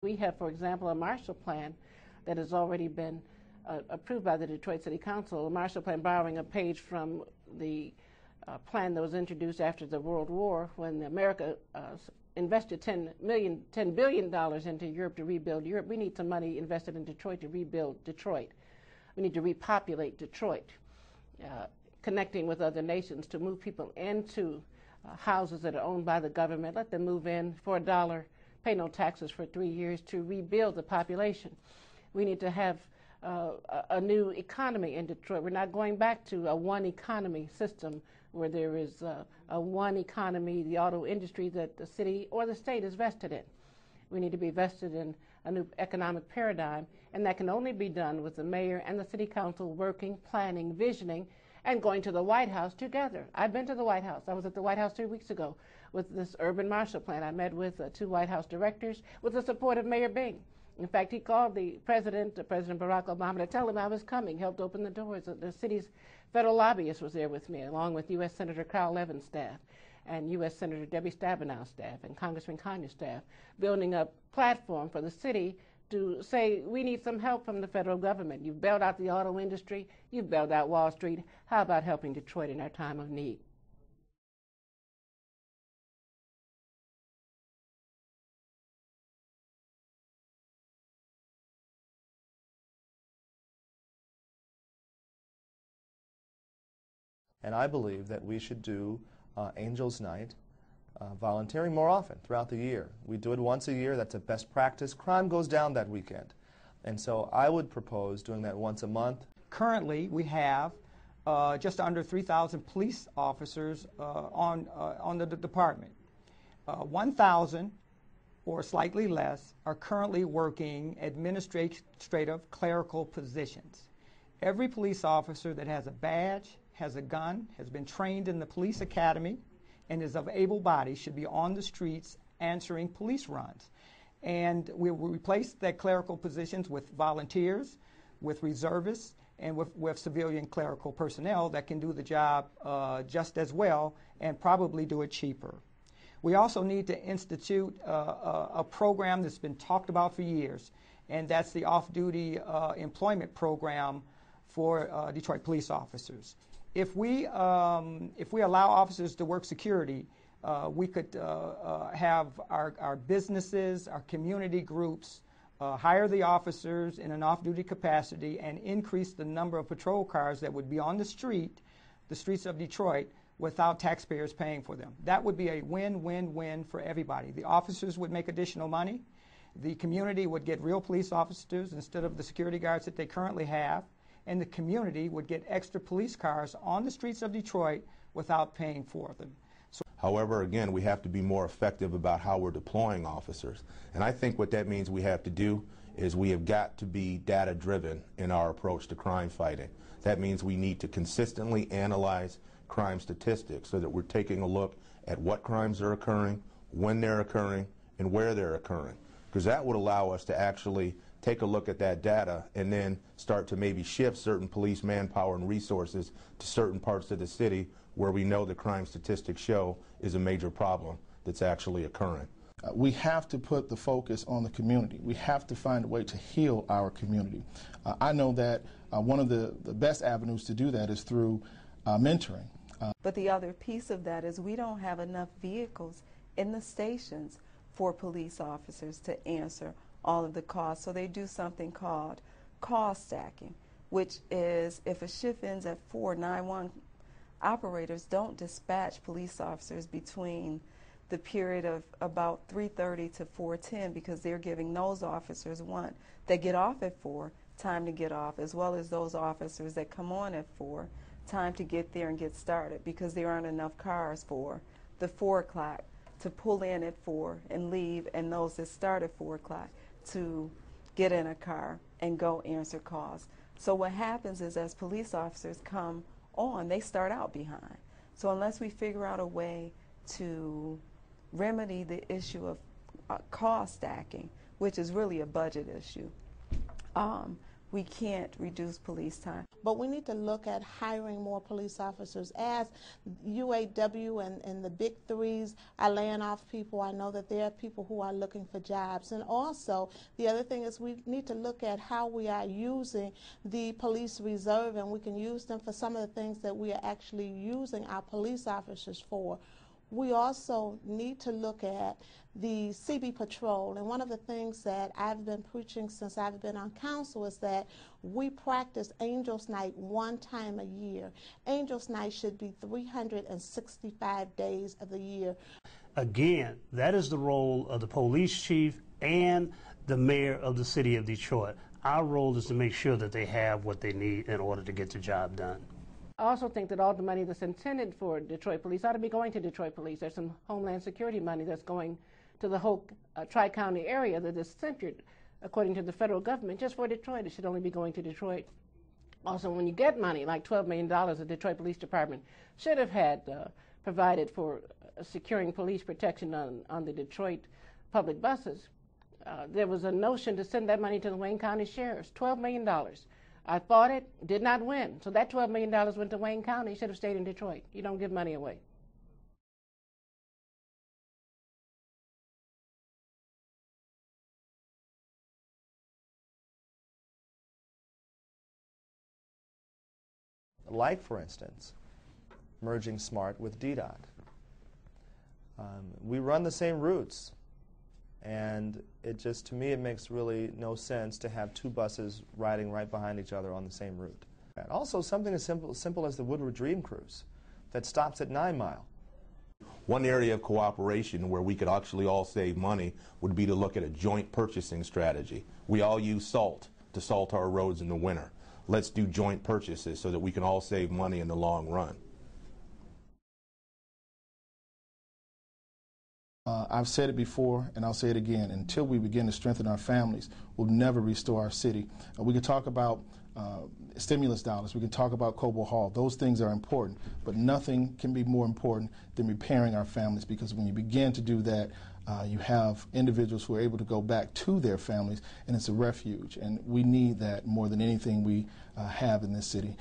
We have, for example, a Marshall Plan that has already been approved by the Detroit City Council. A Marshall Plan, borrowing a page from the plan that was introduced after the World War, when America invested $10 billion into Europe to rebuild Europe. We need some money invested in Detroit to rebuild Detroit. We need to repopulate Detroit, connecting with other nations to move people into houses that are owned by the government. Let them move in for $1, pay no taxes for 3 years to rebuild the population. We need to have a new economy in Detroit. We're not going back to a one economy system where there is a one economy, the auto industry, that the city or the state is vested in. We need to be vested in a new economic paradigm, and that can only be done with the mayor and the city council working, planning, visioning, and going to the White House together. I've been to the White House. I was at the White House 3 weeks ago with this urban Marshall Plan. I met with 2 White House directors with the support of Mayor Bing. In fact, he called the President Barack Obama, to tell him I was coming, helped open the doors. The city's federal lobbyist was there with me, along with U.S. Senator Carl Levin's staff and U.S. Senator Debbie Stabenow's staff and Congressman Conya's staff, building a platform for the city to say, we need some help from the federal government. You've bailed out the auto industry, you've bailed out Wall Street. How about helping Detroit in our time of need? And I believe that we should do Angels Night volunteering more often throughout the year. We do it once a year. That's a best practice. Crime goes down that weekend. And so I would propose doing that once a month. Currently, we have just under 3,000 police officers on the department. 1,000 or slightly less are currently working administrative clerical positions. Every police officer that has a badge, has a gun, has been trained in the police academy, and is of able body should be on the streets answering police runs. And we will replace that clerical positions with volunteers, with reservists, and with civilian clerical personnel that can do the job just as well and probably do it cheaper. We also need to institute a program that's been talked about for years, and that's the off-duty employment program for Detroit police officers. If we allow officers to work security, we could have our businesses, our community groups hire the officers in an off-duty capacity and increase the number of patrol cars that would be on the streets of Detroit, without taxpayers paying for them. That would be a win-win-win for everybody. The officers would make additional money. The community would get real police officers instead of the security guards that they currently have. And the community would get extra police cars on the streets of Detroit without paying for them. However, again, we have to be more effective about how we're deploying officers. And I think what that means we have to do is we have got to be data-driven in our approach to crime fighting. That means we need to consistently analyze crime statistics so that we're taking a look at what crimes are occurring, when they're occurring, and where they're occurring. Because that would allow us to actually take a look at that data and then start to maybe shift certain police manpower and resources to certain parts of the city where we know the crime statistics show is a major problem that's actually occurring. We have to put the focus on the community. We have to find a way to heal our community. I know that one of the best avenues to do that is through mentoring. But the other piece of that is we don't have enough vehicles in the stations for police officers to answer all of the calls. So they do something called call stacking, which is if a shift ends at 4, 911 operators don't dispatch police officers between the period of about 3:30 to 4:10 because they're giving those officers that get off at 4 time to get off, as well as those officers that come on at 4 time to get there and get started, because there aren't enough cars for the 4 o'clock to pull in at 4 and leave, and those that start at 4 o'clock to get in a car and go answer calls. So what happens is as police officers come on, they start out behind. So unless we figure out a way to remedy the issue of call stacking, which is really a budget issue, we can't reduce police time. But we need to look at hiring more police officers. As UAW and the big threes are laying off people, I know that there are people who are looking for jobs. And also, the other thing is we need to look at how we are using the police reserve, and we can use them for some of the things that we are actually using our police officers for. We also need to look at the CB Patrol, and one of the things that I've been preaching since I've been on council is that we practice Angels Night one time a year. Angels Night should be 365 days of the year. Again, that is the role of the police chief and the mayor of the city of Detroit. Our role is to make sure that they have what they need in order to get the job done. I also think that all the money that's intended for Detroit Police ought to be going to Detroit Police. There's some Homeland Security money that's going to the whole Tri-County area that is centered, according to the federal government, just for Detroit. It should only be going to Detroit. Also, when you get money, like $12 million, the Detroit Police Department should have had provided for securing police protection on the Detroit public buses. There was a notion to send that money to the Wayne County Sheriffs, $12 million. I fought it, did not win. So that $12 million went to Wayne County. It should have stayed in Detroit. You don't give money away. Like, for instance, merging SMART with DDOT. We run the same routes, and it just, to me, it makes really no sense to have two buses riding right behind each other on the same route. And also, something as simple as the Woodward Dream Cruise that stops at 9 Mile. One area of cooperation where we could actually all save money would be to look at a joint purchasing strategy. We all use salt to salt our roads in the winter. Let's do joint purchases so that we can all save money in the long run. I've said it before, and I'll say it again. Until we begin to strengthen our families, we'll never restore our city. We can talk about stimulus dollars. We can talk about Cobo Hall. Those things are important, but nothing can be more important than repairing our families, because when you begin to do that, you have individuals who are able to go back to their families, and it's a refuge. And we need that more than anything we have in this city.